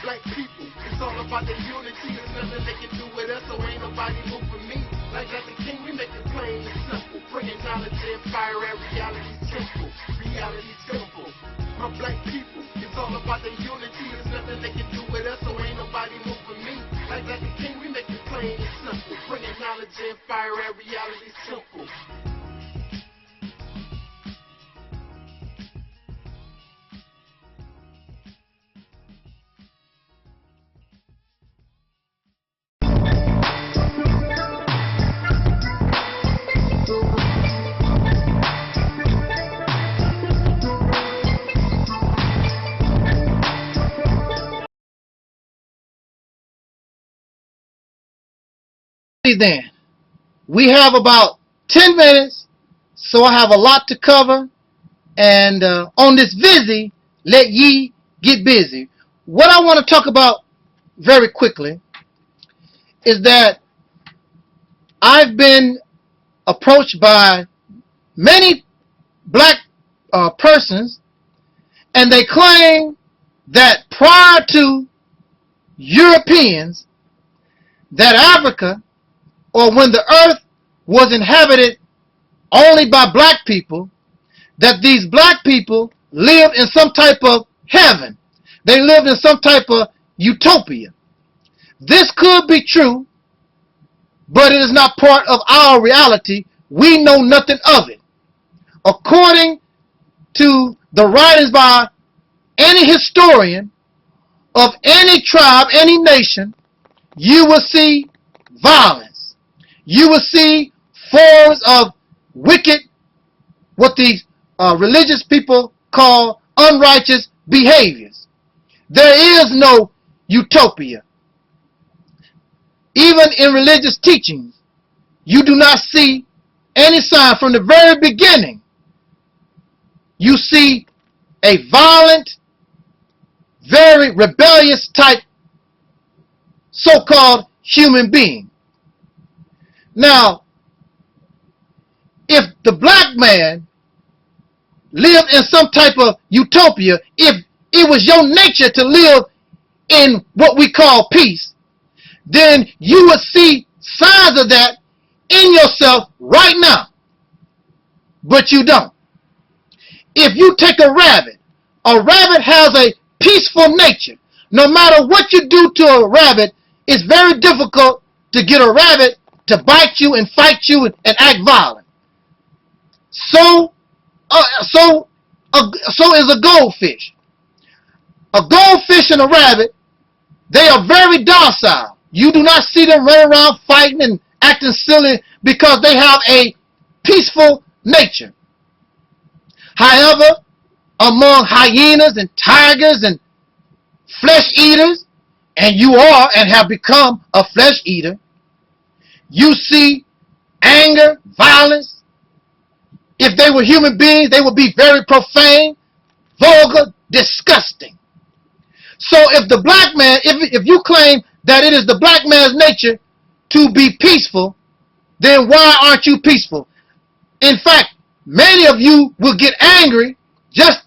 black people. It's all about the unity. There's nothing they can do with us, so ain't nobody moving me. Like the king, we make it plain and simple. Bringing knowledge and fire and reality simple. Reality simple. My black people, it's all about the unity. There's nothing they can do with us, so ain't nobody moving me. Like the king, we make it plain and simple. Bringing knowledge and fire and reality simple. Then we have about 10 minutes, so I have a lot to cover, and on this busy, let ye get busy. What I want to talk about very quickly is that I've been approached by many black persons, and they claim that prior to Europeans, that Africa, or when the earth was inhabited only by black people, that these black people lived in some type of heaven. They lived in some type of utopia. This could be true, but it is not part of our reality. We know nothing of it. According to the writings by any historian of any tribe, any nation, you will see violence. You will see forms of wicked, what these religious people call unrighteous behaviors. There is no utopia. Even in religious teachings, you do not see any sign from the very beginning. You see a violent, very rebellious type so-called human being. Now, if the black man lived in some type of utopia, if it was your nature to live in what we call peace, then you would see signs of that in yourself right now. But you don't. If you take a rabbit has a peaceful nature. No matter what you do to a rabbit, it's very difficult to get a rabbit to bite you and fight you and act violent. So is a goldfish. A goldfish and a rabbit, they are very docile. You do not see them running around fighting and acting silly because they have a peaceful nature. However, among hyenas and tigers and flesh eaters, and you are and have become a flesh eater, you see anger, violence. If they were human beings, they would be very profane, vulgar, disgusting. So if the black man, if you claim that it is the black man's nature to be peaceful, then why aren't you peaceful? In fact, many of you will get angry just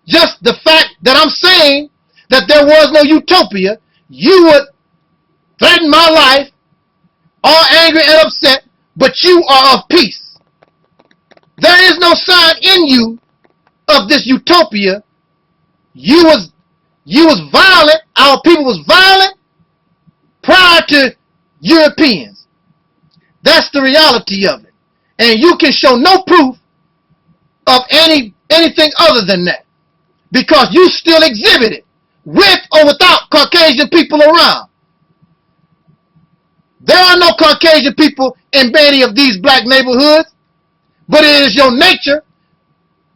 the fact that I'm saying that there was no utopia. You would threaten my life, all angry and upset, but you are of peace. There is no sign in you of this utopia. You was violent. Our people was violent prior to Europeans. That's the reality of it. And you can show no proof of anything other than that, because you still exhibit it with or without Caucasian people around. There are no Caucasian people in many of these black neighborhoods, but it is your nature.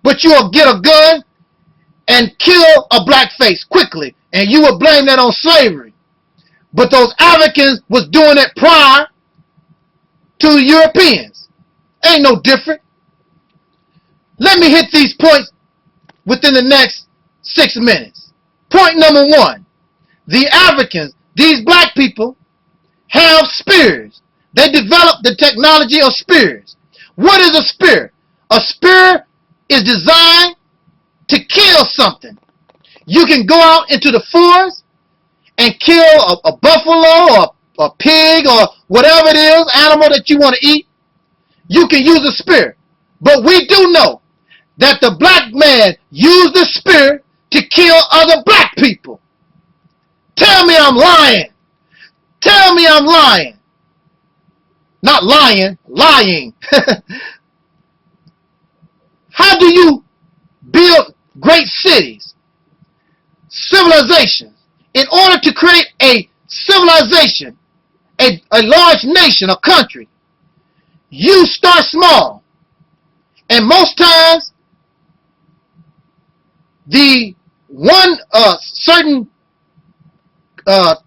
But you will get a gun and kill a black face quickly, and you will blame that on slavery. But those Africans was doing it prior to the Europeans. Ain't no different. Let me hit these points within the next 6 minutes. Point number 1. The Africans, these black people, have spears. They developed the technology of spears. What is a spear? A spear is designed to kill something. You can go out into the forest and kill a buffalo or a pig or whatever it is, animal that you want to eat, you can use a spear. But we do know that the black man used the spear to kill other black people. Tell me I'm lying. Tell me I'm lying. Not lying, lying. How do you build great cities, civilizations? In order to create a civilization, a large nation, a country, you start small. And most times, the one certain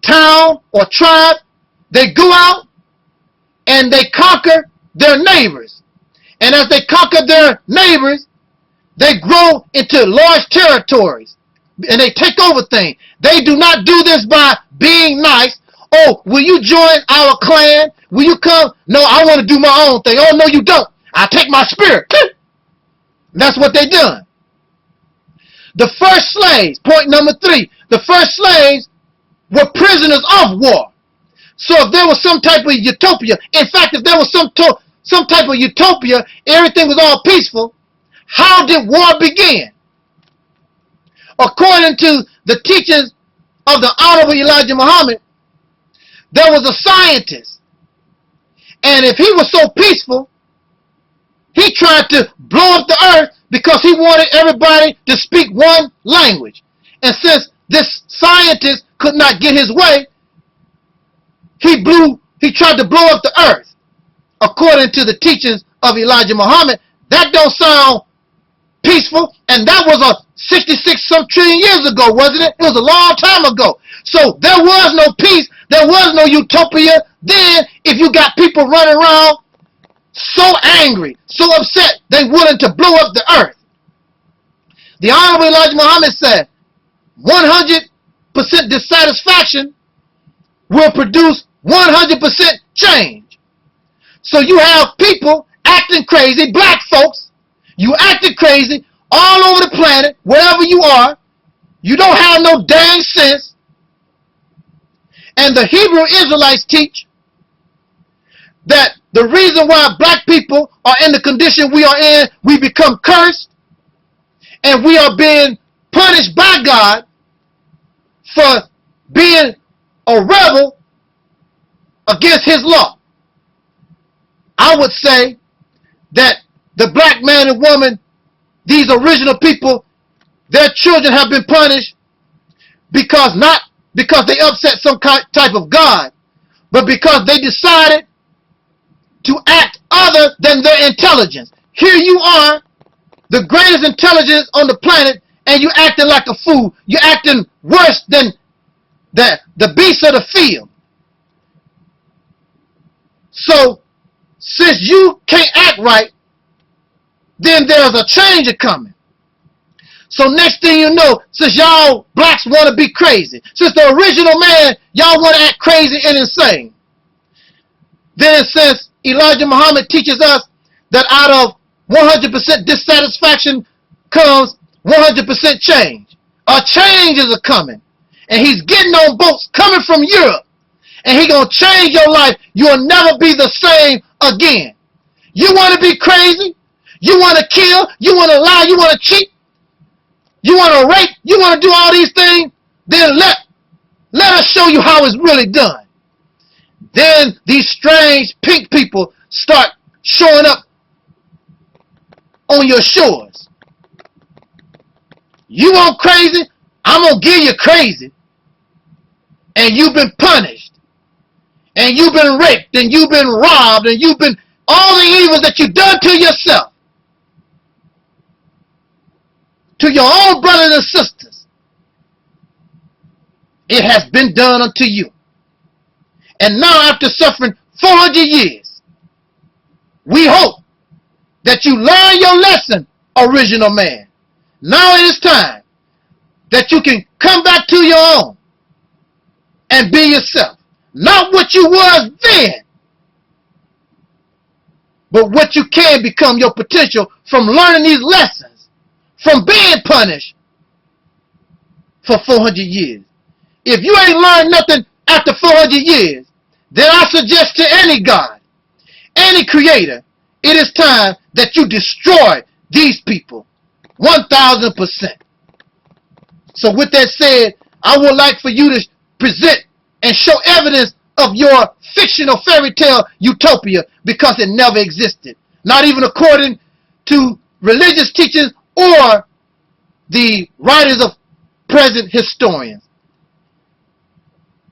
town or tribe, they go out and they conquer their neighbors. And as they conquer their neighbors, they grow into large territories and they take over things. They do not do this by being nice. Oh, will you join our clan? Will you come? No, I want to do my own thing. Oh, no, you don't. I'll take my spirit. That's what they done. The first slaves, point number 3, the first slaves were prisoners of war. So if there was some type of utopia, in fact, if there was some type of utopia, everything was all peaceful, how did war begin? According to the teachings of the Honorable Elijah Muhammad, there was a scientist. And if he was so peaceful, he tried to blow up the earth because he wanted everybody to speak one language. And since this scientist could not get his way, he tried to blow up the earth. According to the teachings of Elijah Muhammad, that don't sound peaceful, and that was a 66 some trillion years ago, wasn't it? It was a long time ago. So there was no peace, there was no utopia then if you got people running around so angry, so upset, they willing to blow up the earth. The Honorable Elijah Muhammad said, 100% dissatisfaction will produce 100% change. So you have people acting crazy, black folks, you acting crazy all over the planet, wherever you are. You don't have no dang sense. And the Hebrew Israelites teach that the reason why black people are in the condition we are in, we become cursed, and we are being punished by God for being a rebel against his law. I would say that the black man and woman, these original people, their children have been punished because not because they upset some type of God, but because they decided to act other than their intelligence. Here you are, the greatest intelligence on the planet, and you acting like a fool. You're acting worse than the beasts of the field. So, since you can't act right, then there's a change coming. So next thing you know, since y'all blacks want to be crazy, since the original man, y'all want to act crazy and insane, then since Elijah Muhammad teaches us that out of 100% dissatisfaction comes 100% change. A change is coming. And he's getting on boats coming from Europe. And he's going to change your life. You'll never be the same again. You want to be crazy? You want to kill? You want to lie? You want to cheat? You want to rape? You want to do all these things? Then let us show you how it's really done. Then these strange pink people start showing up on your shores. You want crazy? I'm going to give you crazy. And you've been punished. And you've been raped. And you've been robbed. And you've been all the evils that you've done to yourself. To your own brothers and sisters. It has been done unto you. And now after suffering 400 years, we hope that you learn your lesson, original man. Now it is time that you can come back to your own and be yourself. Not what you was then, but what you can become, your potential from learning these lessons, from being punished for 400 years. If you ain't learned nothing after 400 years, then I suggest to any God, any creator, it is time that you destroy these people 1,000%. So with that said, I would like for you to present and show evidence of your fictional fairy tale utopia, because it never existed. Not even according to religious teachings or the writers of present historians.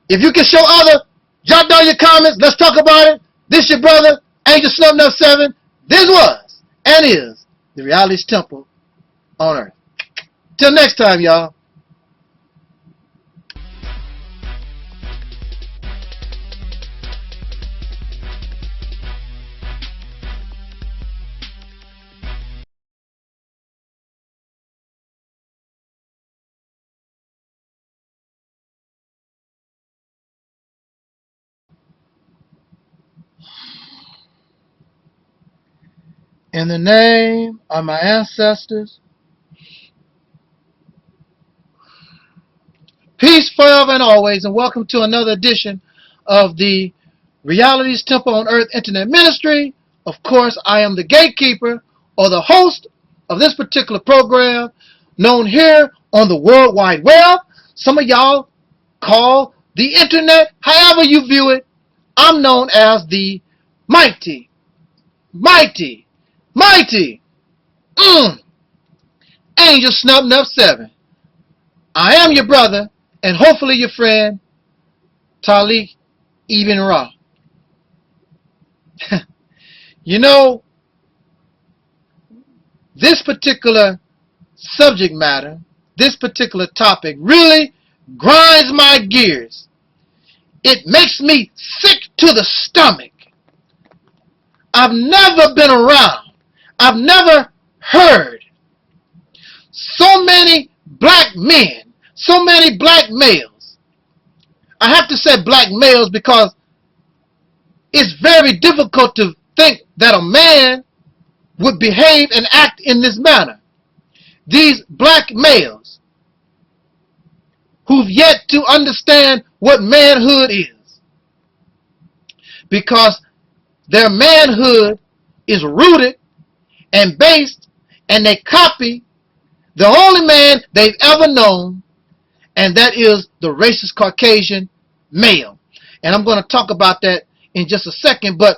If you can show other, jot down your comments. Let's talk about it. This your brother, Angel Snub 7. This was and is the Realist Temple on Earth. Till next time, y'all. In the name of my ancestors, peace forever and always, and welcome to another edition of the Reality's Temple on Earth Internet Ministry. Of course, I am the gatekeeper or the host of this particular program, known here on the World Wide Web. Some of y'all call the Internet, however you view it. I'm known as the mighty Angel Snub 7. I am your brother, and hopefully your friend, Taalik Ibn'rad. You know, this particular subject matter, this particular topic really grinds my gears. It makes me sick to the stomach. I've never been around, I've never heard so many black men, so many black males. I have to say black males because it's very difficult to think that a man would behave and act in this manner. These black males who've yet to understand what manhood is, because their manhood is rooted and based, and they copy the only man they've ever known, and that is the racist Caucasian male. And I'm going to talk about that in just a second, but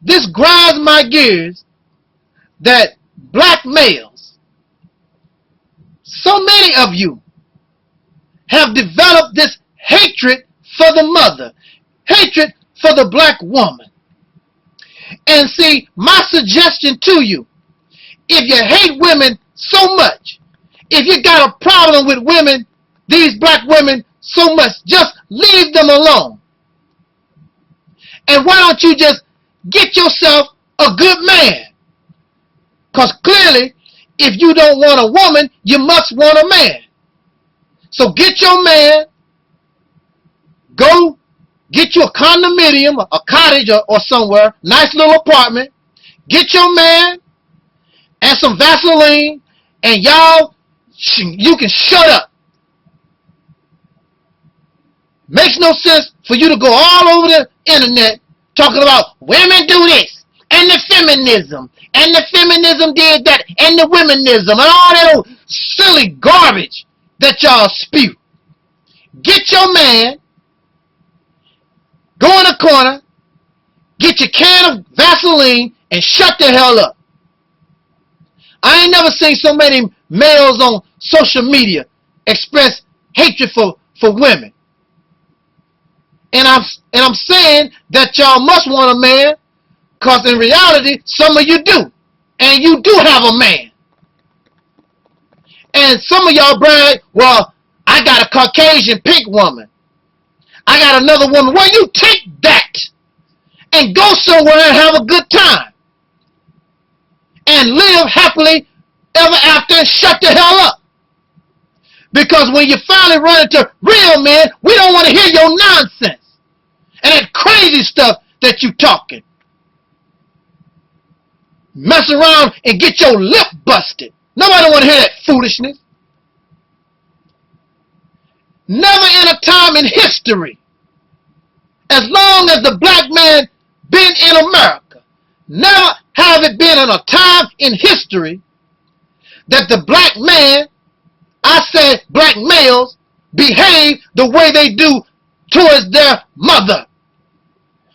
this grinds my gears that black males, so many of you, have developed this hatred for the mother, hatred for the black woman. And see, my suggestion to you, if you hate women so much, if you got a problem with women, these black women so much, just leave them alone. And why don't you just get yourself a good man? Because clearly, if you don't want a woman, you must want a man. So get your man, go get you a condominium, a cottage or somewhere, nice little apartment, get your man and some Vaseline, and y'all, you can shut up. Makes no sense for you to go all over the internet talking about women do this, and the feminism did that, and the womenism, and all that old silly garbage that y'all spew. Get your man, go in the corner, get your can of Vaseline, and shut the hell up. I ain't never seen so many males on social media express hatred for women. And I'm saying that y'all must want a man, because in reality, some of you do. And you do have a man. And some of y'all brag, well, I got a Caucasian pink woman. I got another woman. Well, you take that and go somewhere and have a good time. And live happily ever after and shut the hell up. Because when you finally run into real men, we don't want to hear your nonsense and that crazy stuff that you talking. Mess around and get your lip busted. Nobody want to hear that foolishness. Never in a time in history, as long as the black man been in America, never have it been in a time in history that the black man, I said black males, behave the way they do towards their mother.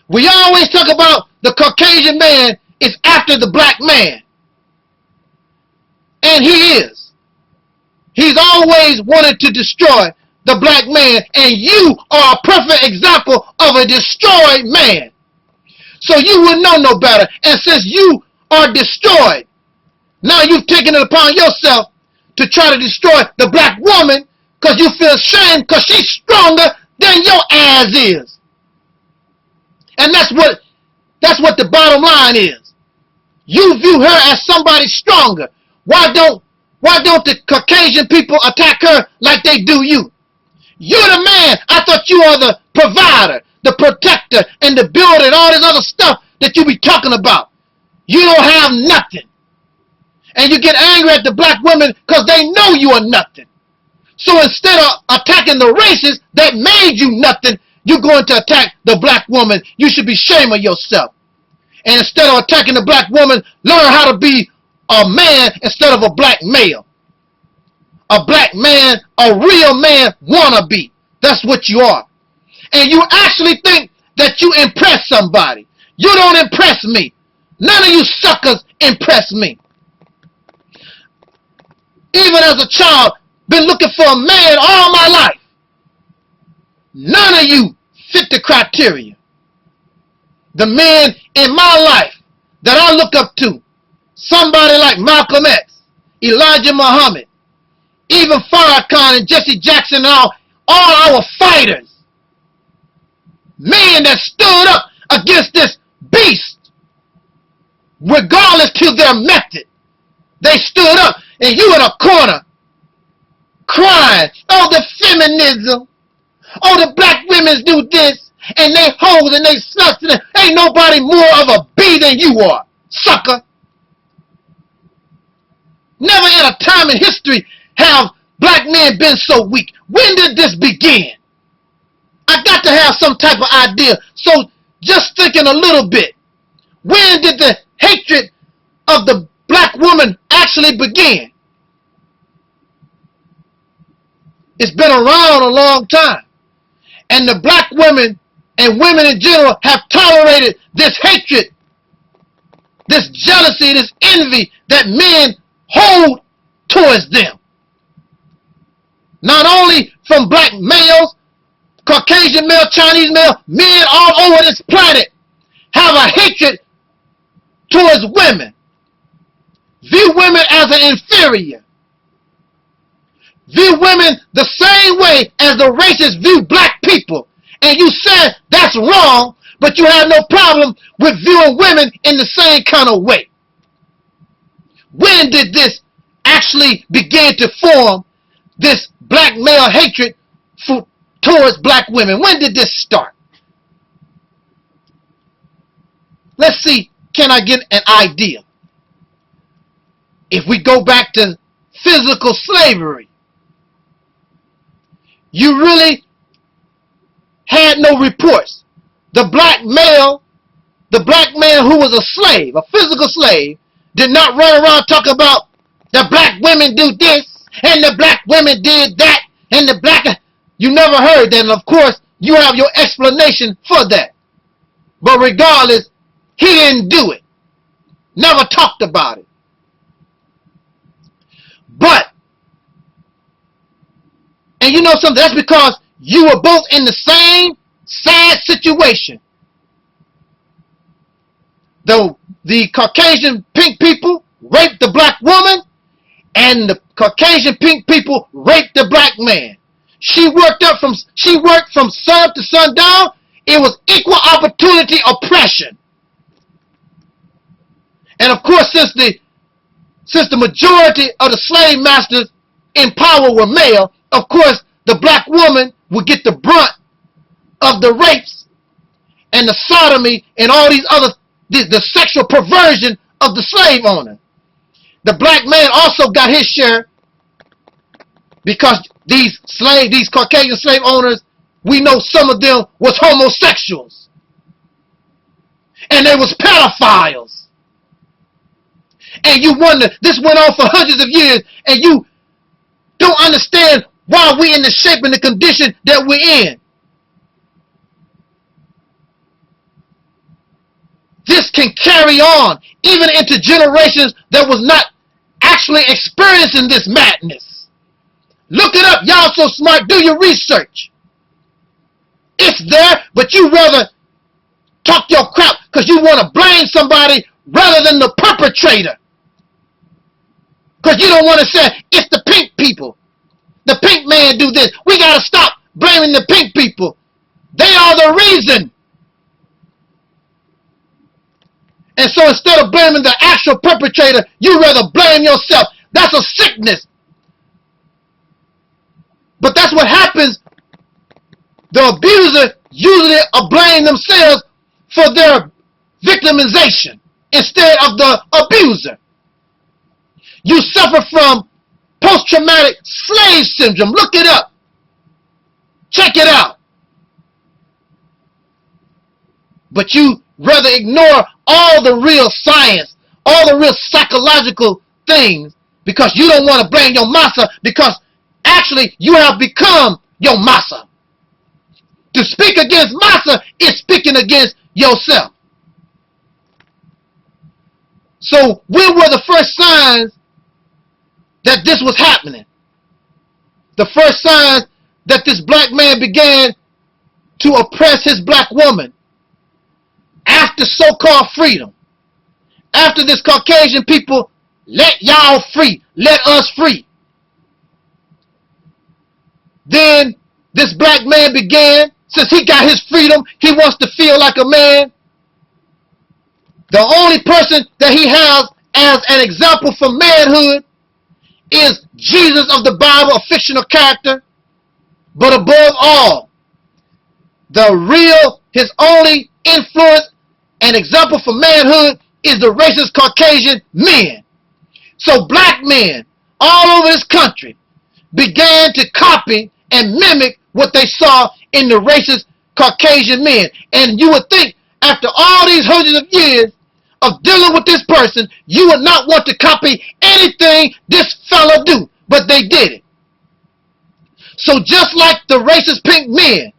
We always talk about the Caucasian man is after the black man. And he is. He's always wanted to destroy the black man, and you are a perfect example of a destroyed man. So you would know no better. And since you are destroyed, now you've taken it upon yourself to try to destroy the black woman because you feel ashamed because she's stronger than your ass is. And that's what the bottom line is. You view her as somebody stronger. Why don't the Caucasian people attack her like they do you? You're the man. I thought you are the provider, the protector, and the builder, and all this other stuff that you be talking about. You don't have nothing. And you get angry at the black women because they know you are nothing. So instead of attacking the races that made you nothing, you're going to attack the black woman. You should be ashamed of yourself. And instead of attacking the black woman, learn how to be a man instead of a black male. A black man, a real man wannabe. That's what you are. And you actually think that you impress somebody. You don't impress me. None of you suckers impress me. Even as a child, been looking for a man all my life. None of you fit the criteria. The men in my life that I look up to, somebody like Malcolm X, Elijah Muhammad, even Farrakhan and Jesse Jackson and all our fighters, men that stood up against this beast, regardless to their method. They stood up, and you in a corner crying, oh, the feminism, oh, the black women do this, and they hoes and they sluts, and ain't nobody more of a bee than you are, sucker. Never in a time in history have black men been so weak. When did this begin? I got to have some type of idea. So just thinking a little bit, when did the hatred of the black woman actually begin? It's been around a long time. And the black women and women in general have tolerated this hatred, this jealousy, this envy that men hold towards them. Not only from black males, Caucasian male, Chinese male, men all over this planet have a hatred towards women. View women as an inferior. View women the same way as the racists view black people. And you said that's wrong, but you have no problem with viewing women in the same kind of way. When did this actually begin to form, this black male hatred towards black women? When did this start? Let's see, can I get an idea? If we go back to physical slavery, you really had no reports. The black man who was a slave, a physical slave, did not run around talking about the black women do this and the black women did that and the black... You never heard that, and of course you have your explanation for that. But regardless, he didn't do it. Never talked about it. But, and you know something, that's because you were both in the same sad situation. The Caucasian pink people raped the black woman, and the Caucasian pink people raped the black man. She worked from sun up to sundown. It was equal opportunity oppression. And of course, since the majority of the slave masters in power were male, of course, the black woman would get the brunt of the rapes and the sodomy and all these other, the sexual perversion of the slave owner. The black man also got his share because these Caucasian slave owners, we know some of them was homosexuals. And they was pedophiles. And you wonder, this went on for hundreds of years, and you don't understand why we in the shape and the condition that we're in. This can carry on even into generations that was not actually experiencing this madness. Look it up. Y'all so smart. Do your research. It's there, but you rather talk your crap because you want to blame somebody rather than the perpetrator. Because you don't want to say, it's the pink people. The pink man do this. We got to stop blaming the pink people. They are the reason. And so instead of blaming the actual perpetrator, you rather blame yourself. That's a sickness. But that's what happens. The abuser usually blame themselves for their victimization instead of the abuser. You suffer from post-traumatic slave syndrome. Look it up. Check it out. But you rather ignore all the real science, all the real psychological things, because you don't want to blame your massa, because actually you have become your massa. To speak against massa is speaking against yourself. So when were the first signs that this was happening? The first signs that this black man began to oppress his black woman after so-called freedom. After this Caucasian people, let y'all free, let us free. Then this black man began, since he got his freedom, he wants to feel like a man. The only person that he has as an example for manhood is Jesus of the Bible, a fictional character. But above all, his only influence and example for manhood is the racist Caucasian men. So black men all over this country began to copy and mimic what they saw in the racist Caucasian men. And you would think after all these hundreds of years of dealing with this person, you would not want to copy anything this fella do, but they did it. So just like the racist pink men,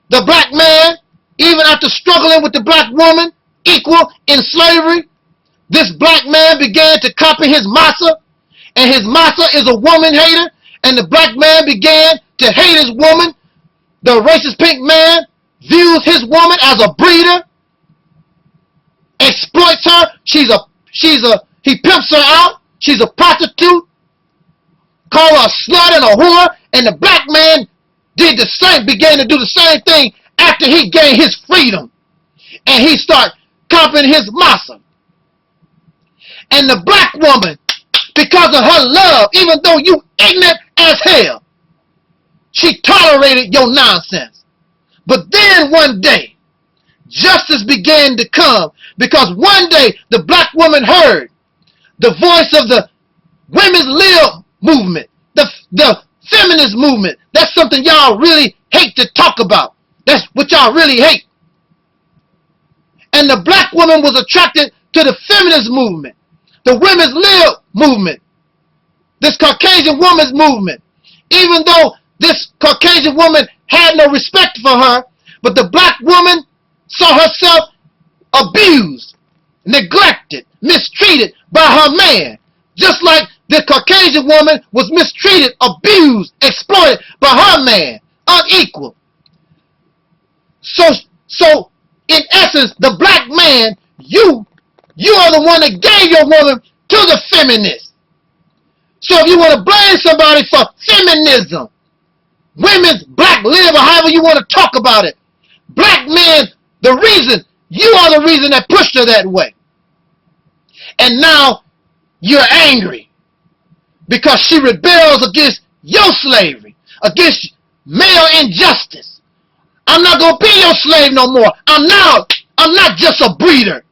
the black man, even after struggling with the black woman, equal in slavery, this black man began to copy his massa, and his massa is a woman hater, and the black man began to hate his woman. The racist pink man views his woman as a breeder, exploits her. He pimps her out. She's a prostitute. Call her a slut and a whore. And the black man began to do the same thing after he gained his freedom. And he started copying his massa. And the black woman, because of her love, even though you ignorant as hell, she tolerated your nonsense. But then one day, justice began to come, because one day the black woman heard the voice of the women's lib movement, the feminist movement. That's something y'all really hate to talk about. That's what y'all really hate. And the black woman was attracted to the feminist movement, the women's lib movement, this Caucasian woman's movement. Even though this Caucasian woman had no respect for her, but the black woman saw herself abused, neglected, mistreated by her man. Just like the Caucasian woman was mistreated, abused, exploited by her man, unequal. So in essence, the black man, you are the one that gave your woman to the feminists. So if you want to blame somebody for feminism, women's black lib, or however you want to talk about it, black men, you are the reason that pushed her that way. And now you're angry because she rebels against your slavery, against male injustice. I'm not going to be your slave no more. I'm not just a breeder.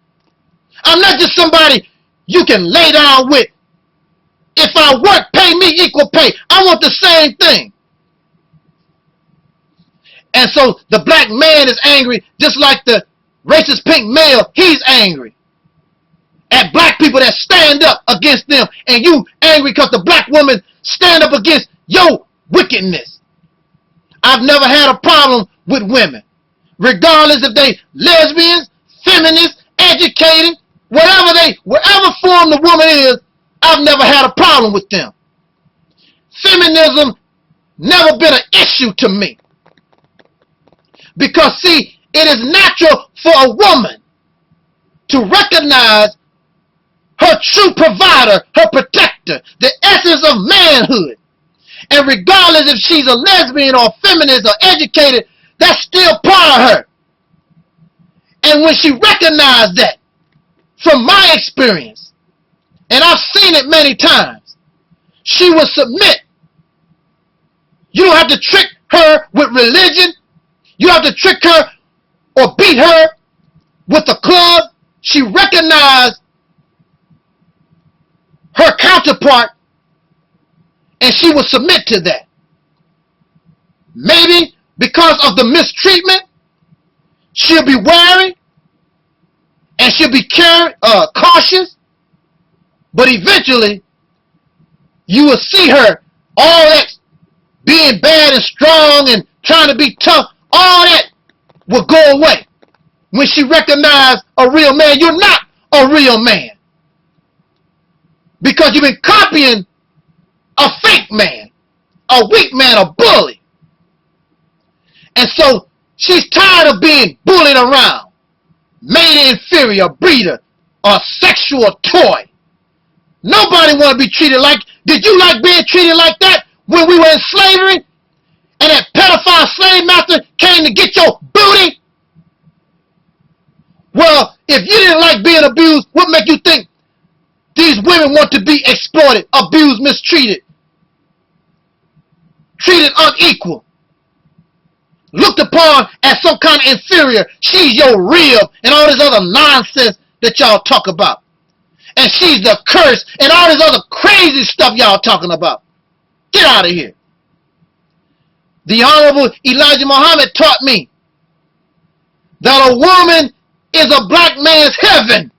I'm not just somebody you can lay down with If I work, pay me equal pay. I want the same thing. And so the black man is angry, just like the racist pink male, he's angry at black people that stand up against them, and you angry because the black woman stand up against your wickedness. I've never had a problem with women, regardless if they lesbians, feminists, educated, whatever form the woman is, I've never had a problem with them. Feminism never been an issue to me. Because see, it is natural for a woman to recognize her true provider, her protector, the essence of manhood. And regardless if she's a lesbian or feminist or educated, that's still part of her. And when she recognized that, from my experience, and I've seen it many times, she will submit. You don't have to trick her with religion. You have to trick her or beat her with a club. She recognized her counterpart, and she will submit to that. Maybe because of the mistreatment, she'll be wary and she'll be cautious, but eventually you will see her, all that being bad and strong and trying to be tough, all that will go away when she recognizes a real man. You're not a real man because you've been copying a fake man, a weak man, a bully. And so she's tired of being bullied around, made inferior, breeder, or sexual toy. Nobody want to be treated like. Did you like being treated like that when we were in slavery? And that pedophile slave master came to get your booty? Well, if you didn't like being abused, what make you think these women want to be exploited, abused, mistreated, treated unequal, looked upon as some kind of inferior? She's your rib and all this other nonsense that y'all talk about. And she's the curse and all this other crazy stuff y'all talking about. Get out of here. The Honorable Elijah Muhammad taught me that a woman is a black man's heaven.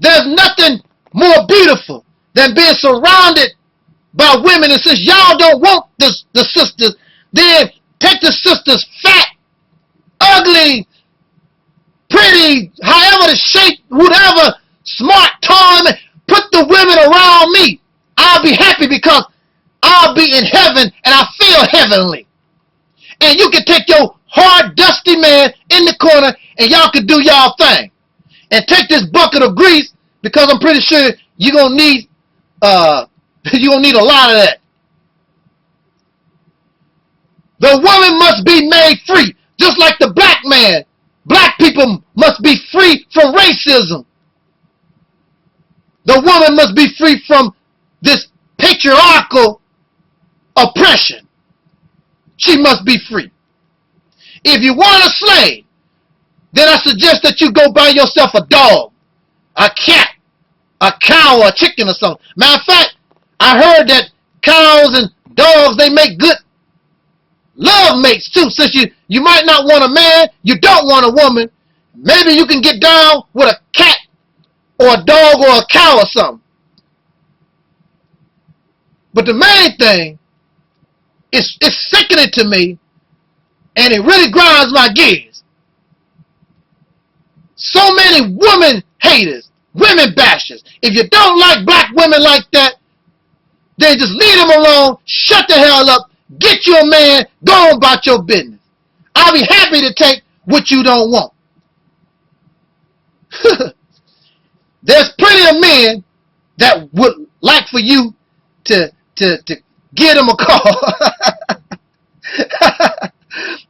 There's nothing more beautiful than being surrounded by women. And since y'all don't want the sisters, then take the sisters fat, ugly, pretty, however the shape, whatever, smart, tall, put the women around me. I'll be happy because I'll be in heaven and I feel heavenly. And you can take your hard, dusty man in the corner and y'all can do y'all thing. And take this bucket of grease because I'm pretty sure you're gonna need a lot of that. The woman must be made free, just like the black man. Black people must be free from racism. The woman must be free from this patriarchal oppression. She must be free. If you want a slave, then I suggest that you go buy yourself a dog, a cat, a cow, or a chicken or something. Matter of fact, I heard that cows and dogs, they make good love mates too. Since you might not want a man, you don't want a woman, maybe you can get down with a cat or a dog or a cow or something. But the main thing, it's sickening to me, and it really grinds my gears. So many women haters, women bashers. If you don't like black women like that, then just leave them alone, shut the hell up, get you a man, go on about your business. I'll be happy to take what you don't want. There's plenty of men that would like for you to give them a call.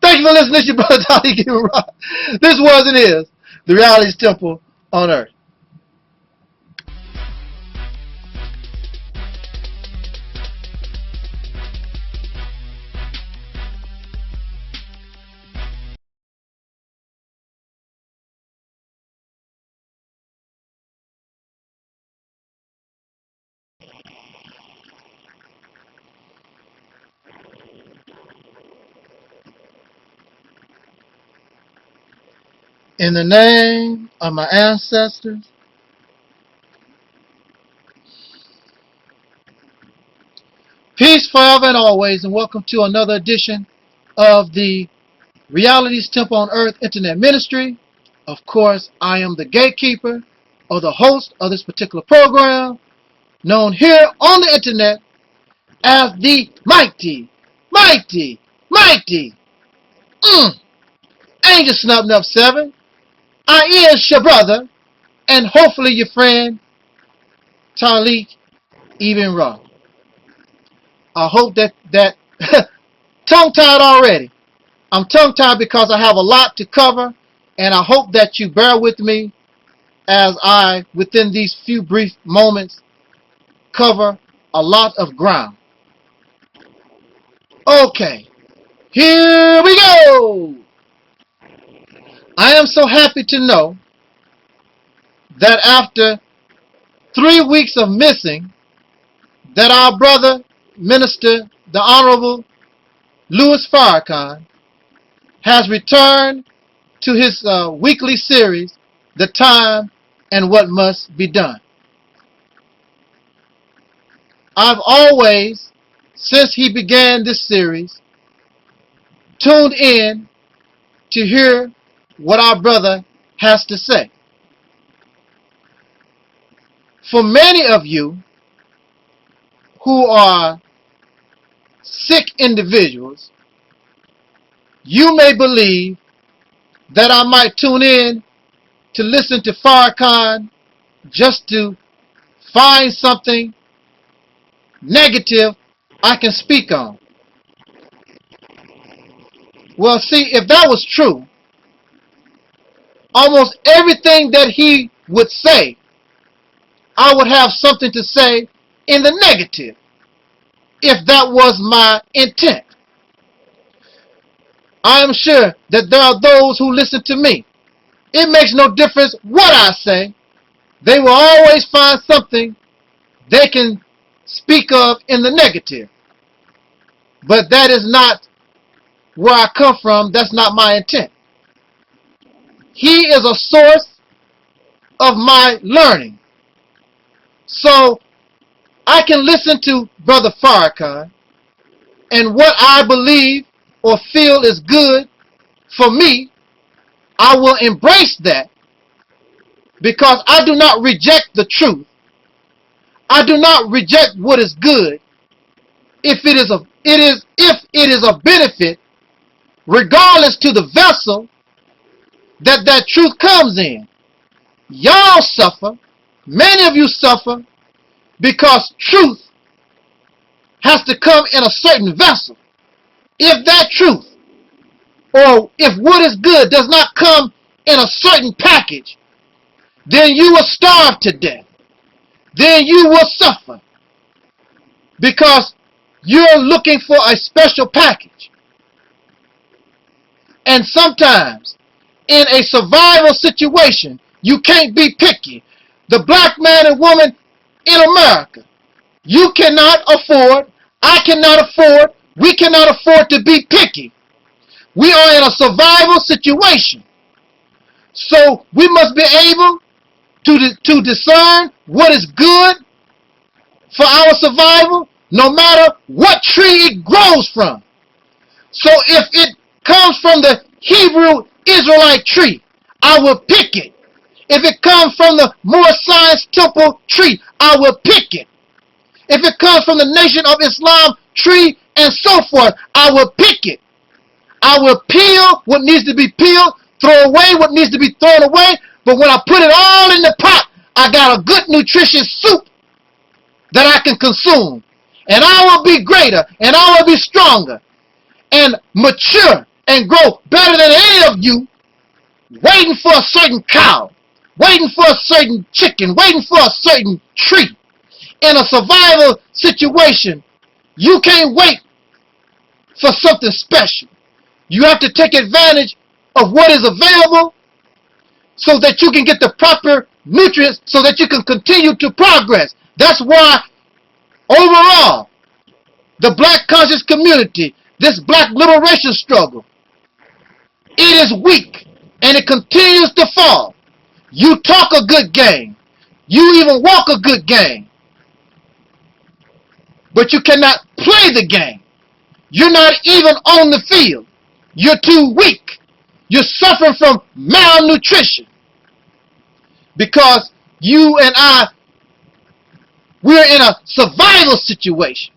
Thank you for listening to your brother Taalik Ibn'rad. This was and is the Reality's Temple on Earth. In the name of my ancestors, peace forever and always, and welcome to another edition of the Reality's Temple on Earth Internet Ministry. Of course, I am the gatekeeper or the host of this particular program, known here on the internet as the mighty Angel Snub 7. I is your brother, and hopefully your friend, Taalik Ibn'rad. I hope that tongue-tied already. I'm tongue-tied because I have a lot to cover, and I hope that you bear with me as I, within these few brief moments, cover a lot of ground. Okay, here we go! I am so happy to know that after 3 weeks of missing, that our brother, Minister, the Honorable Louis Farrakhan, has returned to his weekly series, The Time and What Must Be Done. I've always, since he began this series, tuned in to hear what our brother has to say. For many of you who are sick individuals, you may believe that I might tune in to listen to Farrakhan just to find something negative I can speak on. Well, see, if that was true, almost everything that he would say, I would have something to say in the negative, if that was my intent. I am sure that there are those who listen to me. It makes no difference what I say. They will always find something they can speak of in the negative. But that is not where I come from. That's not my intent. He is a source of my learning. So I can listen to Brother Farrakhan, and what I believe or feel is good for me, I will embrace that, because I do not reject the truth. I do not reject what is good if it is a benefit, regardless to the vessel that truth comes in. Y'all suffer, many of you suffer, because truth has to come in a certain vessel. If that truth, or if what is good does not come in a certain package, then you will starve to death. Then you will suffer, because you're looking for a special package. And sometimes, in a survival situation, you can't be picky. The black man and woman in America, you cannot afford, I cannot afford, we cannot afford to be picky. We are in a survival situation. So we must be able to discern what is good for our survival, no matter what tree it grows from. So if it comes from the Hebrew Israelite tree, I will pick it. If it comes from the Moorish Science Temple tree, I will pick it. If it comes from the Nation of Islam tree and so forth, I will pick it. I will peel what needs to be peeled, throw away what needs to be thrown away, but when I put it all in the pot, I got a good nutritious soup that I can consume. And I will be greater, and I will be stronger, and mature, and grow better than any of you waiting for a certain cow, waiting for a certain chicken, waiting for a certain tree. In a survival situation, you can't wait for something special. You have to take advantage of what is available so that you can get the proper nutrients so that you can continue to progress. That's why, overall, the black conscious community, this black liberation struggle, it is weak. and it continues to fall. You talk a good game. You even walk a good game. But you cannot play the game. You're not even on the field. You're too weak. You're suffering from malnutrition. Because you and I, we're in a survival situation.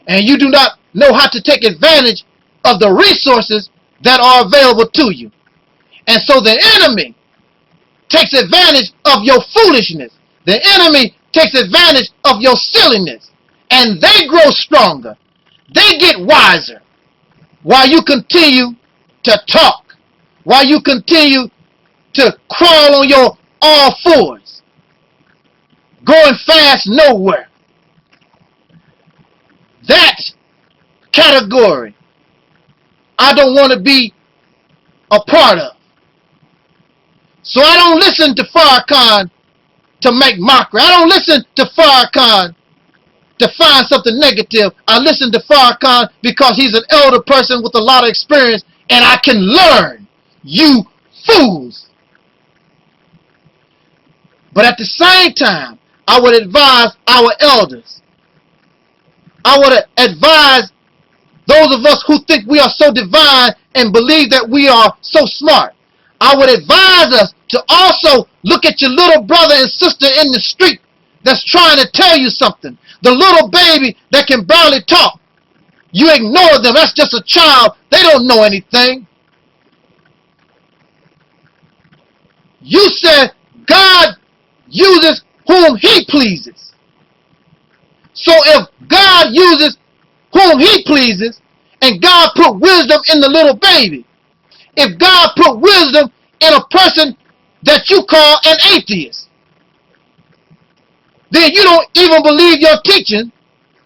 And you do not know how to take advantage of the resources that are available to you. And so the enemy takes advantage of your foolishness. The enemy takes advantage of your silliness. And they grow stronger. They get wiser. While you continue to talk. While you continue to crawl on your all fours. Going fast nowhere. That category I don't want to be a part of. So I don't listen to Farrakhan to make mockery. I don't listen to Farrakhan to find something negative. I listen to Farrakhan because he's an elder person with a lot of experience and I can learn. You fools. But at the same time, I would advise our elders. I would advise those of us who think we are so divine and believe that we are so smart. I would advise us to also look at your little brother and sister in the street that's trying to tell you something. The little baby that can barely talk. You ignore them. That's just a child. They don't know anything. You said God uses whom he pleases. So if God uses whom he pleases, and God put wisdom in the little baby, if God put wisdom in a person that you call an atheist, then you don't even believe your teaching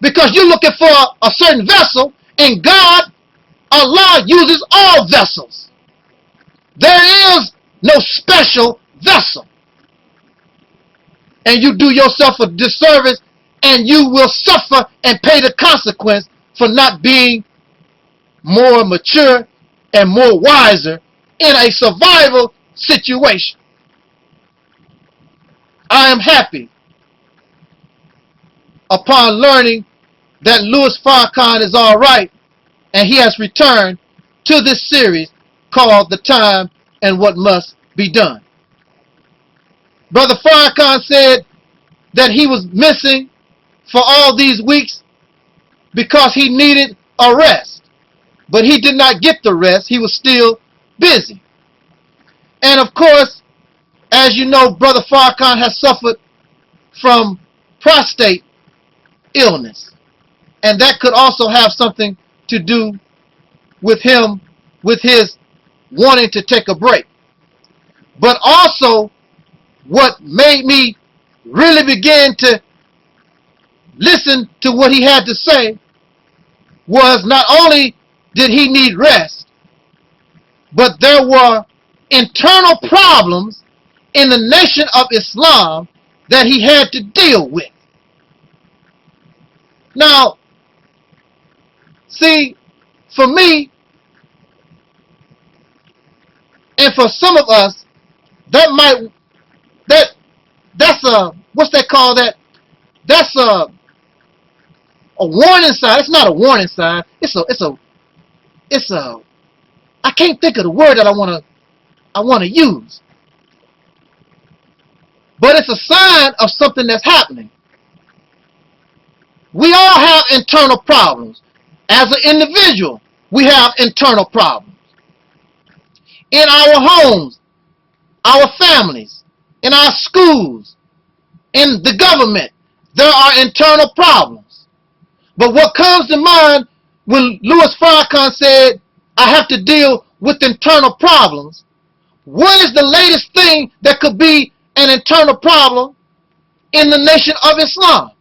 because you're looking for a certain vessel, and God, Allah, uses all vessels. There is no special vessel. And you do yourself a disservice, and you will suffer and pay the consequence for not being more mature and more wiser in a survival situation. I am happy upon learning that Louis Farrakhan is all right and he has returned to this series called The Time and What Must Be Done. Brother Farrakhan said that he was missing for all these weeks because he needed a rest. But he did not get the rest. He was still busy. And of course, as you know, Brother Farrakhan has suffered from prostate illness. And that could also have something to do with him, with his wanting to take a break. But also, what made me really begin to listen to what he had to say was not only did he need rest, but there were internal problems in the nation of Islam that he had to deal with. Now, see, for me, and for some of us, that's a, what's that called that? That's a warning sign. It's not a warning sign. It's a, I can't think of the word that I want to use. But it's a sign of something that's happening. We all have internal problems. As an individual, we have internal problems. In our homes, our families, in our schools, in the government, there are internal problems. But what comes to mind when Louis Farrakhan said, I have to deal with internal problems, what is the latest thing that could be an internal problem in the nation of Islam?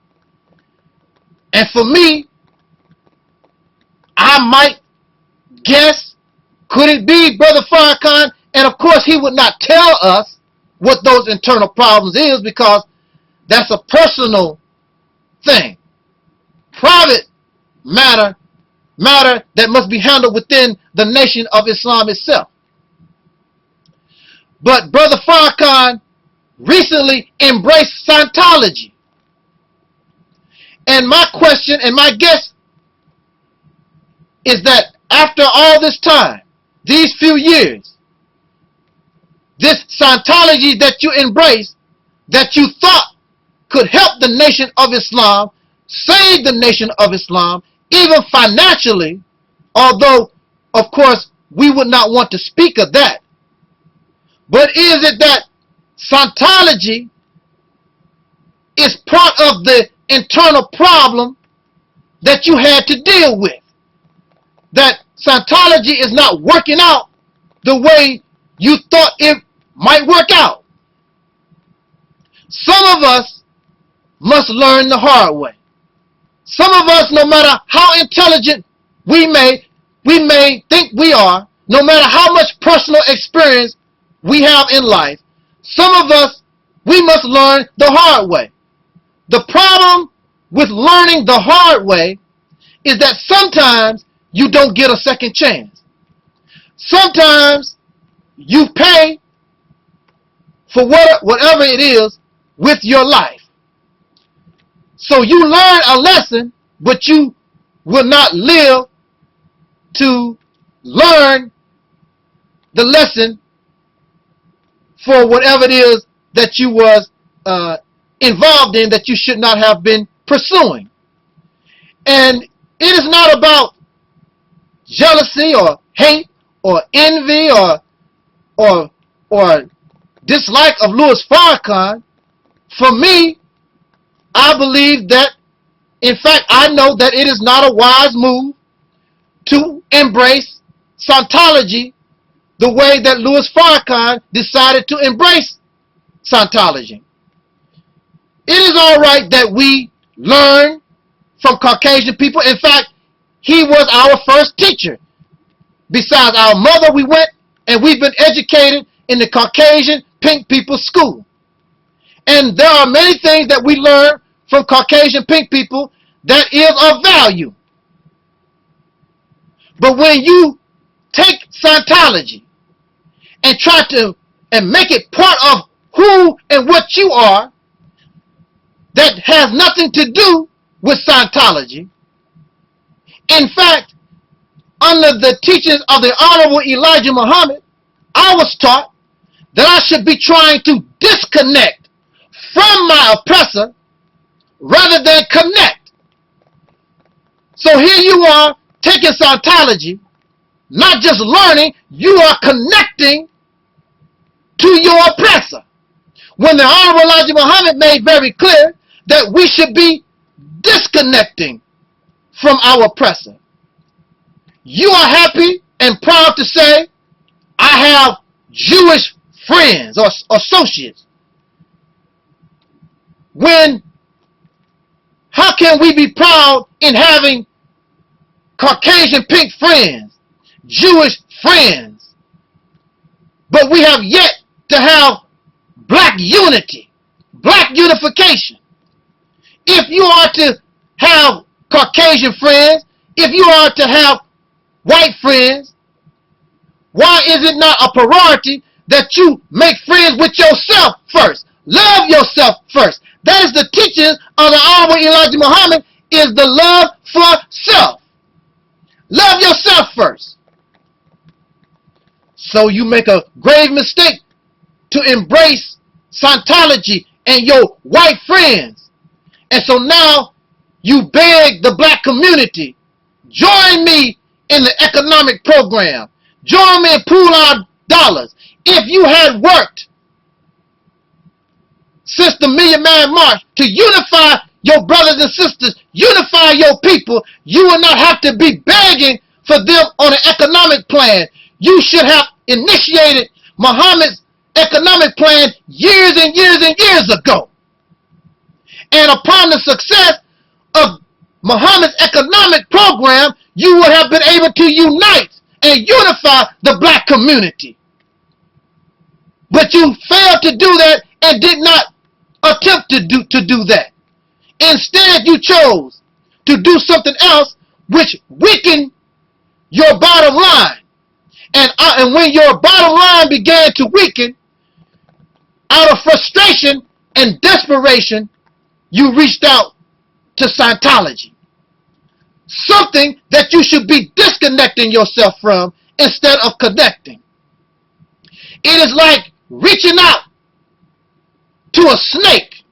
And for me, I might guess, could it be Brother Farrakhan? And of course, he would not tell us what those internal problems is because that's a personal thing. Private matter that must be handled within the nation of Islam itself. But Brother Farrakhan recently embraced Scientology. And my question and my guess is that after all this time, these few years, this Scientology that you embraced, that you thought could help the Nation of Islam, save the Nation of Islam, even financially, although, of course, we would not want to speak of that. But is it that Scientology is part of the internal problem that you had to deal with? That Scientology is not working out the way you thought it might work out? Some of us must learn the hard way. Some of us, no matter how intelligent we may think we are, no matter how much personal experience we have in life, some of us, we must learn the hard way. The problem with learning the hard way is that sometimes you don't get a second chance. Sometimes you pay for whatever it is with your life. So you learn a lesson, but you will not live to learn the lesson for whatever it is that you was involved in that you should not have been pursuing. And it is not about jealousy or hate or envy or dislike of Louis Farrakhan. For me, I believe that, in fact, I know that it is not a wise move to embrace Scientology the way that Louis Farrakhan decided to embrace Scientology. It is all right that we learn from Caucasian people. In fact, he was our first teacher. Besides our mother, we went and we've been educated in the Caucasian Pink People's School. And there are many things that we learn from Caucasian Pink people that is of value. But when you take Scientology and try to make it part of who and what you are, that has nothing to do with Scientology. In fact, under the teachings of the Honorable Elijah Muhammad, I was taught that I should be trying to disconnect from my oppressor rather than connect. So here you are taking Scientology, not just learning, you are connecting to your oppressor. When the Honorable Elijah Muhammad made very clear that we should be disconnecting from our oppressor. You are happy and proud to say, I have Jewish friends or associates. How can we be proud in having Caucasian Pink friends, Jewish friends, but we have yet to have black unity, black unification? If you are to have Caucasian friends, if you are to have white friends, why is it not a priority that you make friends with yourself first? Love yourself first. That is the teaching of the Honorable Elijah Muhammad, is the love for self. Love yourself first. So you make a grave mistake to embrace Scientology and your white friends. And so now you beg the black community, join me in the economic program. Join me and pool our dollars. If you had worked since the Million Man March to unify your brothers and sisters, unify your people, you will not have to be begging for them on an economic plan. You should have initiated Muhammad's economic plan years and years and years ago. And upon the success of Muhammad's economic program, you would have been able to unite and unify the black community. But you failed to do that and did not attempt to do that. Instead, you chose to do something else which weakened your bottom line. And when your bottom line began to weaken, out of frustration and desperation, you reached out to Scientology. Something that you should be disconnecting yourself from instead of connecting. It is like reaching out to a snake,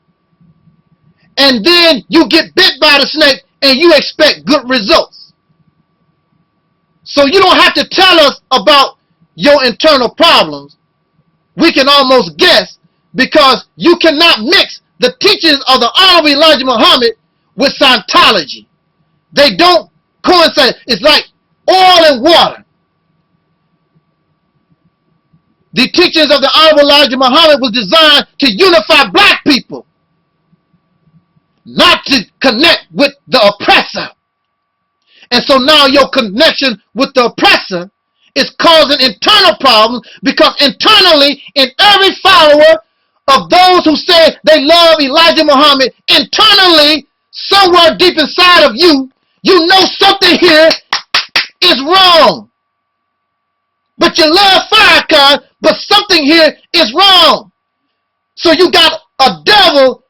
and then you get bit by the snake and you expect good results. So you don't have to tell us about your internal problems. We can almost guess, because you cannot mix the teachings of the Honorable Elijah Muhammad with Scientology. They don't coincide. It's like oil and water. The teachings of the Honorable Elijah Muhammad was designed to unify black people, not to connect with the oppressor. And so now your connection with the oppressor is causing internal problems, because internally, in every follower of those who say they love Elijah Muhammad, internally, somewhere deep inside of you, you know something here is wrong. But you love Farrakhan, but something here is wrong. So you got a devil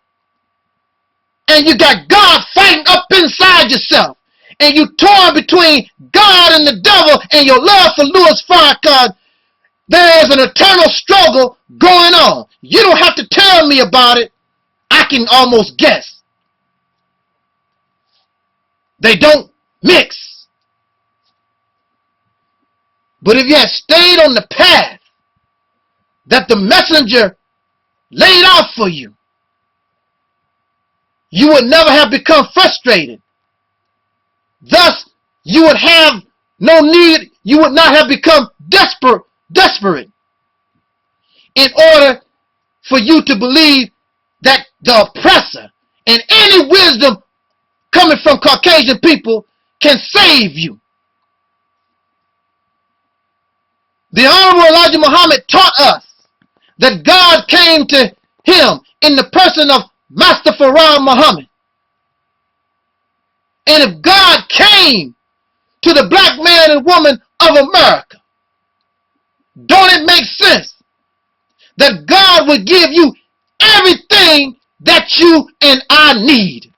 and you got God fighting up inside yourself. And you torn between God and the devil and your love for Louis Farrakhan. There is an eternal struggle going on. You don't have to tell me about it. I can almost guess. They don't mix. But if you had stayed on the path that the messenger laid out for you, you would never have become frustrated. Thus, you would have no need, you would not have become desperate in order for you to believe that the oppressor and any wisdom coming from Caucasian people can save you. The Honorable Elijah Muhammad taught us that God came to him in the person of Master Farah Muhammad. And if God came to the black man and woman of America, don't it make sense that God would give you everything that you and I need?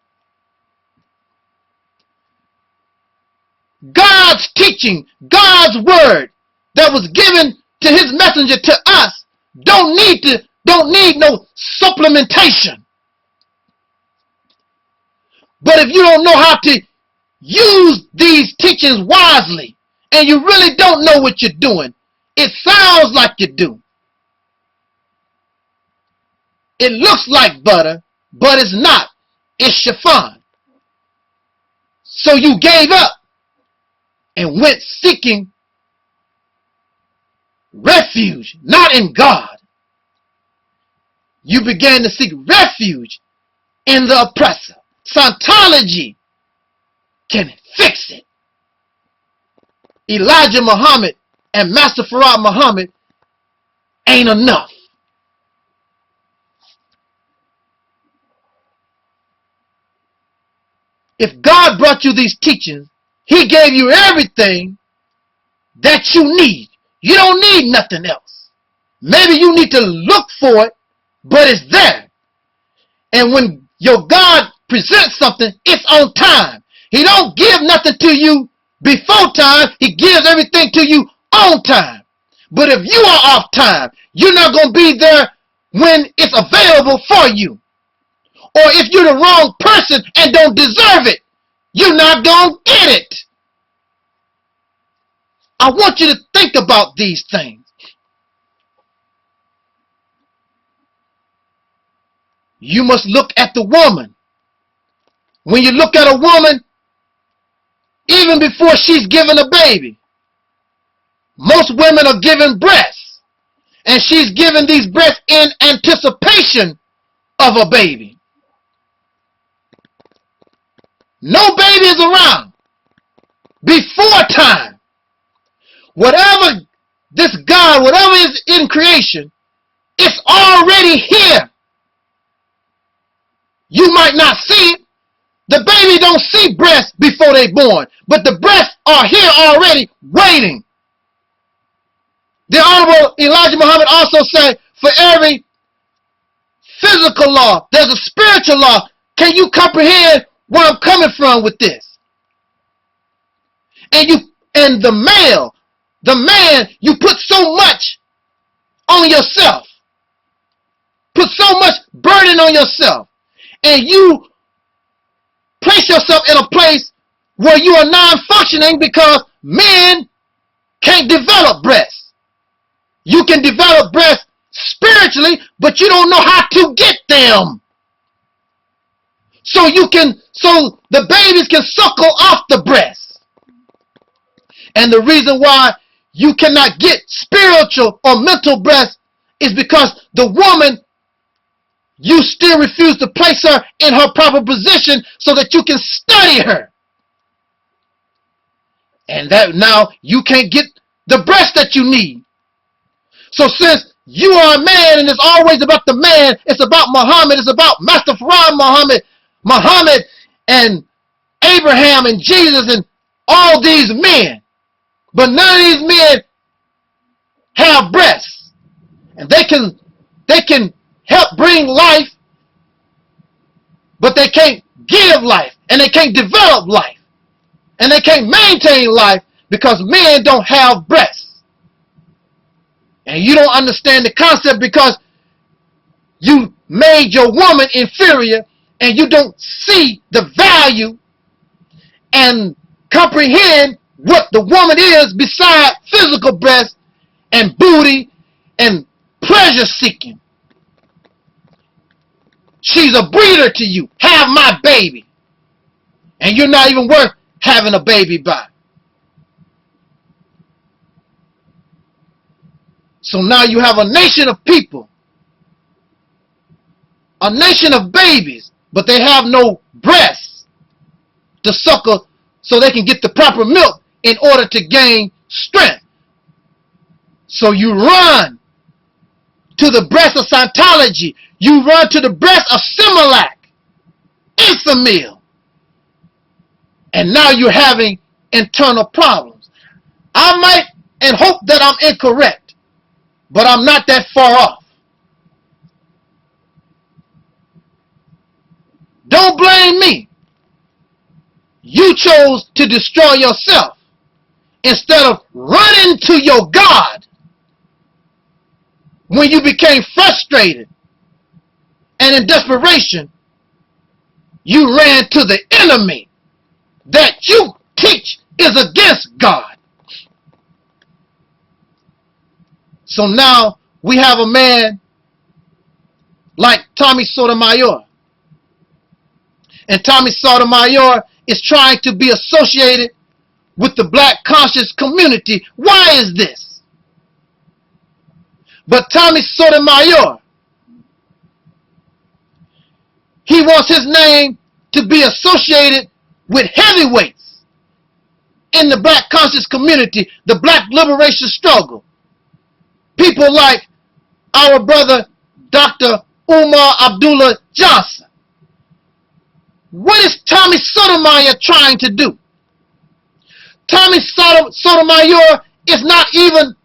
God's teaching, God's word that was given to his messenger to us don't need no supplementation. But if you don't know how to use these teachings wisely, and you really don't know what you're doing, it sounds like you do. It looks like butter, but it's not. It's chiffon. So you gave up and went seeking refuge, not in God. You began to seek refuge in the oppressor. Scientology can fix it. Elijah Muhammad and Master Farah Muhammad ain't enough. If God brought you these teachings, he gave you everything that you need. You don't need nothing else. Maybe you need to look for it, but it's there. And when your God presents something, it's on time. He don't give nothing to you before time. He gives everything to you on time. But if you are off time, you're not going to be there when it's available for you. Or if you're the wrong person and don't deserve it, you're not going to get it. I want you to think about these things. You must look at the woman. When you look at a woman, even before she's given a baby, most women are given breasts. And she's given these breasts in anticipation of a baby. No baby is around before time. Whatever this God, whatever is in creation, it's already here. You might not see it. The baby don't see breasts before they born, but the breasts are here already waiting. The Honorable Elijah Muhammad also said, for every physical law. There's a spiritual law. Can you comprehend where I'm coming from with this? And the man, you put so much on yourself. Put so much burden on yourself. And you place yourself in a place where you are non-functioning because men can't develop breasts. You can develop breasts spiritually, but you don't know how to get them. So the babies can suckle off the breast. And the reason why you cannot get spiritual or mental breasts is because the woman, you still refuse to place her in her proper position so that you can study her. And that now you can't get the breast that you need. So since you are a man and it's always about the man, it's about Muhammad, it's about Master Farad Muhammad and Abraham and Jesus and all these men. But none of these men have breasts. And they can help bring life, but they can't give life, and they can't develop life, and they can't maintain life because men don't have breasts. And you don't understand the concept because you made your woman inferior and you don't see the value and comprehend what the woman is beside physical breasts and booty and pleasure seeking. She's a breeder to you. Have my baby. And you're not even worth having a baby by. So now you have a nation of people. A nation of babies. But they have no breasts to suckle so they can get the proper milk in order to gain strength. So you run to the breast of Scientology. You run to the breast of Similac, Infamil. And now you're having internal problems. I might and hope that I'm incorrect, but I'm not that far off. Don't blame me. You chose to destroy yourself instead of running to your God when you became frustrated. And in desperation, you ran to the enemy that you teach is against God. So now we have a man like Tommy Sotomayor. And Tommy Sotomayor is trying to be associated with the black conscious community. Why is this? But Tommy Sotomayor, he wants his name to be associated with heavyweights in the black conscious community, the black liberation struggle. People like our brother Dr. Umar Abdullah Johnson. What is Tommy Sotomayor trying to do? Tommy Sotomayor is not even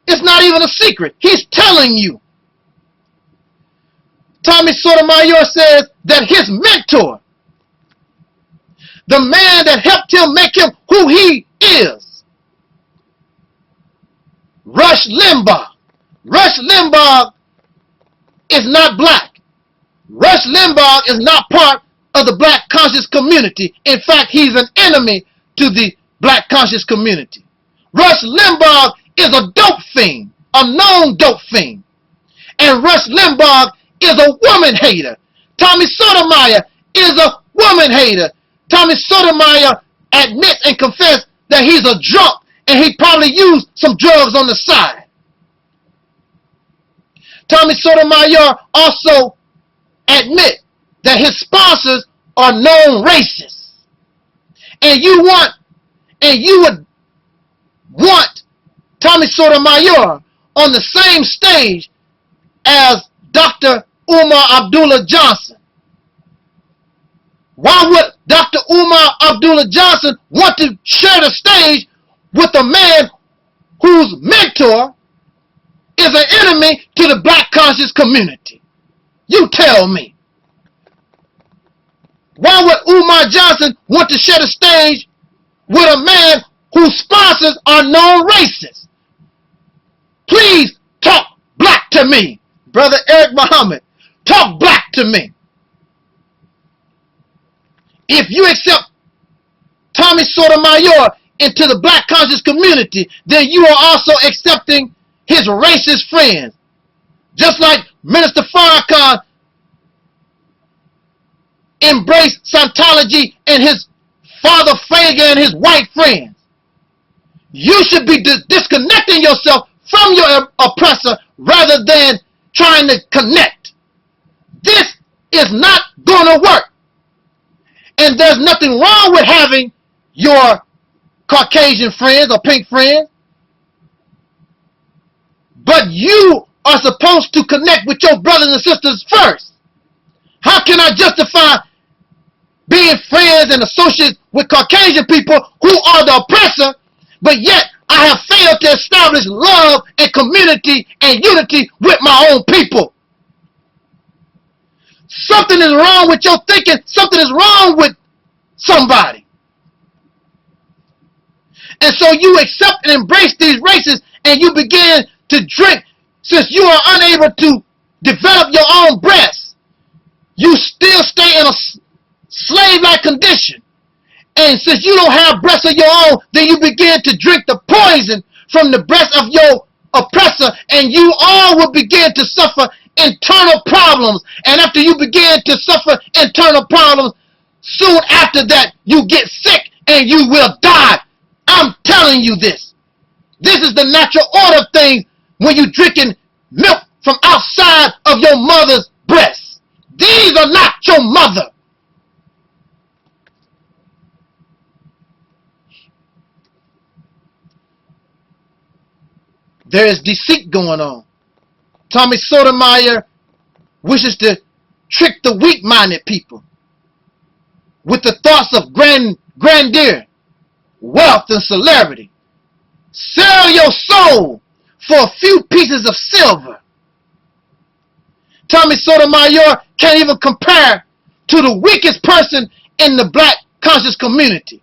a secret. He's telling you. Tommy Sotomayor says that his mentor, the man that helped him make him who he is, Rush Limbaugh. Rush Limbaugh is not black. Rush Limbaugh is not part of the black conscious community. In fact, he's an enemy to the black conscious community. Rush Limbaugh is a dope fiend, a known dope fiend. And Rush Limbaugh is a woman hater. Tommy Sotomayor is a woman hater. Tommy Sotomayor admits and confesses that he's a drunk and he probably used some drugs on the side. Tommy Sotomayor also admits that his sponsors are known racists. And you would want Tommy Sotomayor on the same stage as Dr. Umar Abdullah Johnson. Why would Dr. Umar Abdullah Johnson want to share the stage with a man whose mentor is an enemy to the black conscious community? You tell me. Why would Umar Johnson want to share the stage with a man whose sponsors are known racists? Please talk black to me. Brother Eric Muhammad, talk black to me. If you accept Tommy Sotomayor into the black conscious community, then you are also accepting his racist friends. Just like Minister Farrakhan embraced Scientology and his Father Fagan and his white friends. You should be disconnecting yourself from your oppressor rather than trying to connect. This is not going to work. And there's nothing wrong with having your Caucasian friends or pink friends. But you are supposed to connect with your brothers and sisters first. How can I justify being friends and associates with Caucasian people who are the oppressor, but yet I have failed to establish love and community and unity with my own people? Something is wrong with your thinking. Something is wrong with somebody. And so you accept and embrace these races and you begin to drink. Since you are unable to develop your own breasts, you still stay in a slave-like condition. And since you don't have breasts of your own, then you begin to drink the poison from the breast of your oppressor, and you all will begin to suffer internal problems. And after you begin to suffer internal problems, soon after that, you get sick and you will die. I'm telling you this. This is the natural order of things when you're drinking milk from outside of your mother's breast. These are not your mother. There is deceit going on. Tommy Sotomayor wishes to trick the weak-minded people with the thoughts of grandeur, wealth, and celebrity. Sell your soul for a few pieces of silver. Tommy Sotomayor can't even compare to the weakest person in the black conscious community.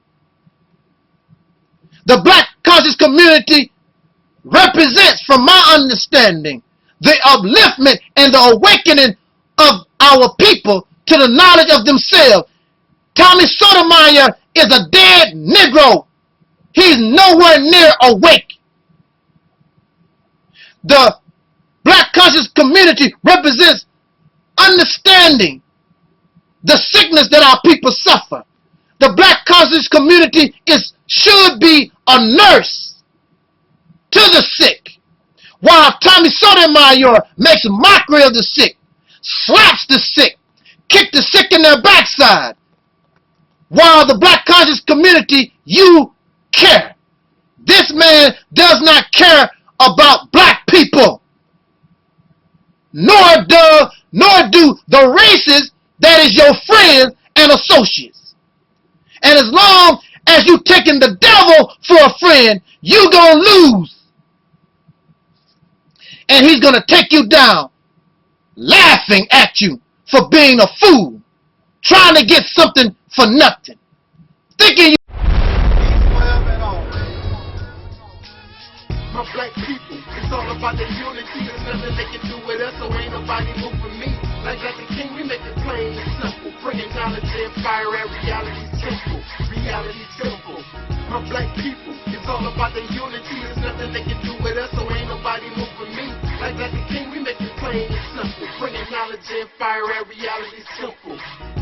The black conscious community represents, from my understanding, the upliftment and the awakening of our people to the knowledge of themselves. Tommy Sotomayor is a dead Negro. He's nowhere near awake. The black conscious community represents understanding the sickness that our people suffer. The black conscious community should be a nurse to the sick, while Tommy Sotomayor makes mockery of the sick, slaps the sick, kicks the sick in their backside. While the black conscious community, you care. This man does not care about black people, nor do the races that is your friends and associates. And as long as you taking the devil for a friend, you gonna lose. And he's gonna take you down, laughing at you for being a fool, trying to get something for nothing, thinking you. My black people, it's all about the unity. There's nothing they can do with us, so ain't nobody moving me. Like the king, we make it plain and simple, bringing knowledge and fire at reality's temple. Reality simple. My black people, it's all about the unity. There's nothing they can do with us, so ain't nobody moving me. Like the king, we make it plain and simple, bringing knowledge and fire at reality's temple.